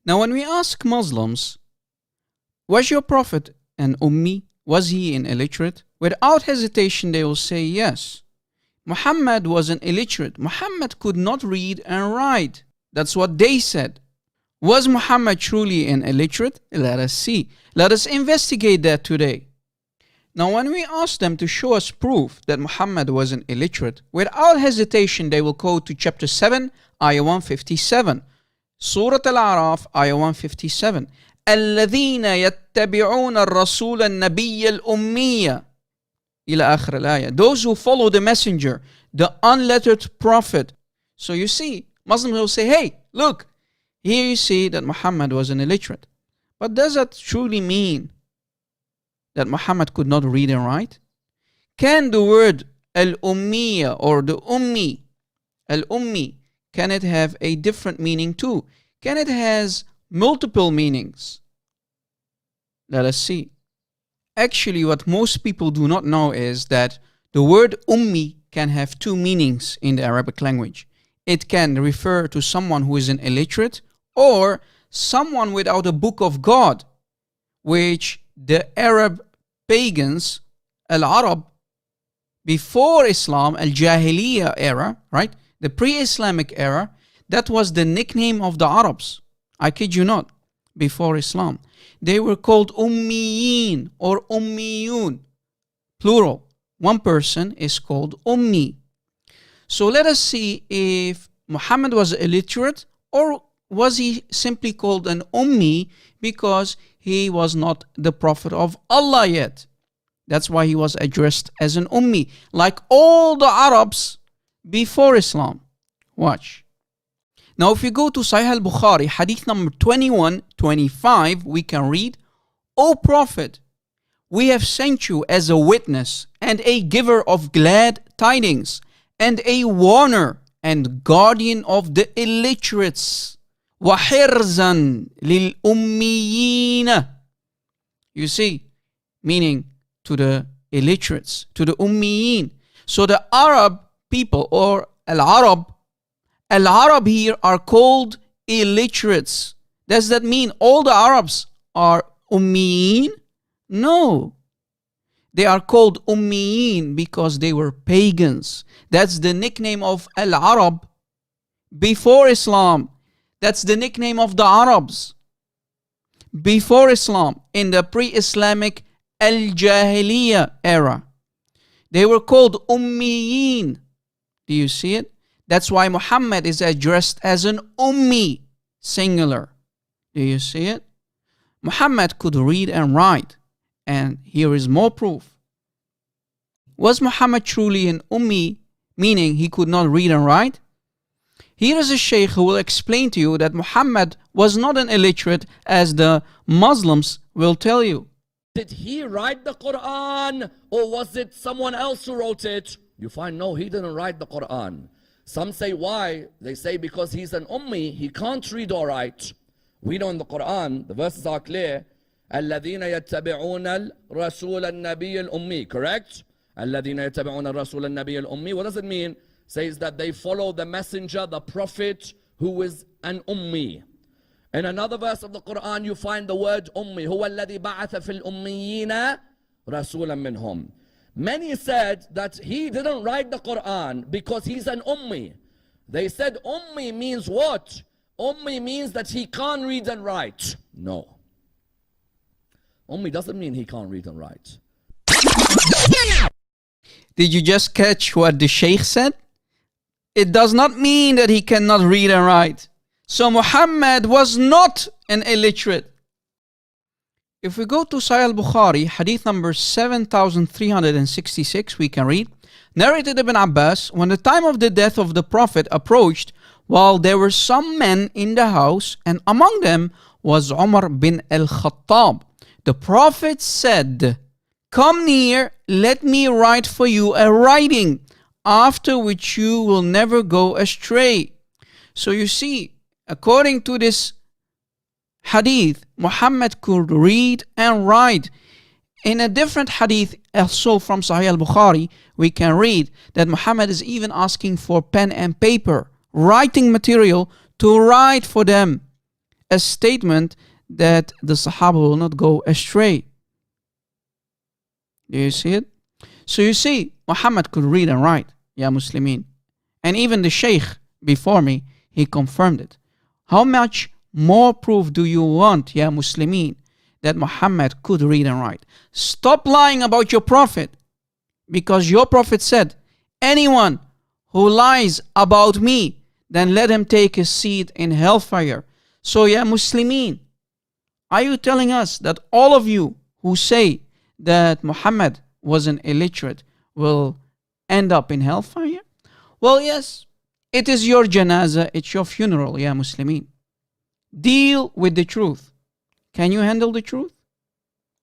Now when we ask Muslims, was your prophet an ummi? Was he an illiterate? Without hesitation they will say yes. Muhammad was an illiterate. Muhammad could not read and write. That's what they said. Was Muhammad truly an illiterate? Let us see. Let us investigate that today. Now when we ask them to show us proof that Muhammad was an illiterate, without hesitation they will go to chapter 7, ayah 157. Surah Al-A'raf, ayah 157. الذين يتبعون الرسول النبي الأمي إلى آخر الآية. Those who follow the messenger, the unlettered prophet. So you see, Muslims will say, hey, look, here you see that Muhammad was an illiterate. But does that truly mean that Muhammad could not read and write? Can the word al-ummiya or the ummi, al-ummi, can it have a different meaning too? Can it has multiple meanings? Let us see. Actually, what most people do not know is that the word ummi can have two meanings in the Arabic language. It can refer to someone who is an illiterate or someone without a book of God, which the Arab pagans, al-Arab, before Islam, al-Jahiliyyah era, right? The pre-Islamic era, that was the nickname of the Arabs. I kid you not, before Islam. They were called ummiyin or ummiyun, plural. One person is called ummi. So let us see if Muhammad was illiterate or was he simply called an ummi because he was not the prophet of Allah yet. That's why he was addressed as an ummi, like all the Arabs before Islam. Watch. Now if you go to Sahih al-Bukhari, hadith number 2125, we can read, O Prophet, we have sent you as a witness and a giver of glad tidings and a warner and guardian of the illiterates. وَحِرْزًا لِلْأُمِّيِّينَ. You see, meaning to the illiterates, to the ummiyin. So the Arab people or al-Arab here are called illiterates. Does that mean all the Arabs are ummiyin? No. They are called ummiyin because they were pagans. That's the nickname of al-Arab before Islam. That's the nickname of the Arabs before Islam, in the pre-Islamic al-Jahiliyyah era. They were called ummiyin. Do you see it? That's why Muhammad is addressed as an ummi, singular. Do you see it? Muhammad could read and write. And here is more proof. Was Muhammad truly an ummi, meaning he could not read and write? Here is a sheikh who will explain to you that Muhammad was not an illiterate as the Muslims will tell you. Did he write the Quran or was it someone else who wrote it? You find no, he didn't write the Quran. Some say why? They say because he's an ummi, he can't read or write. We know in the Quran, the verses are clear. الذين يتبعون الرسول النبي الأمي, correct? الذين يتبعون الرسول النبي الأمي. What does it mean? Says that they follow the messenger, the prophet, who is an ummi. In another verse of the Quran, you find the word ummi. هو الذي بعث في الأميين رسولا منهم. Many said that he didn't write the Quran because he's an ummi. They said ummi means what? Ummi means that he can't read and write. No. Ummi doesn't mean he can't read and write. Did you just catch what the sheikh said? It does not mean that he cannot read and write. So Muhammad was not an illiterate. If we go to Sahih al-Bukhari, hadith number 7366, we can read, narrated Ibn Abbas, when the time of the death of the Prophet approached, while there were some men in the house, and among them was Umar bin al-Khattab, the Prophet said, come near, let me write for you a writing, after which you will never go astray. So you see, according to this hadith, Muhammad could read and write. In a different hadith, also from Sahih al-Bukhari, we can read that Muhammad is even asking for pen and paper, writing material to write for them. a statement that the Sahaba will not go astray. Do you see it? So you see, Muhammad could read and write, Ya Muslimin. And even the Shaykh before me, he confirmed it. How much more proof do you want, Ya Muslimin, that Muhammad could read and write? Stop lying about your Prophet, because your Prophet said, anyone who lies about me, then let him take his seat in hellfire. So, Ya Muslimin, are you telling us that all of you who say that Muhammad was an illiterate will end up in hellfire? Well, yes, it is your janazah, it's your funeral, Ya Muslimin. Deal with the truth. Can you handle the truth?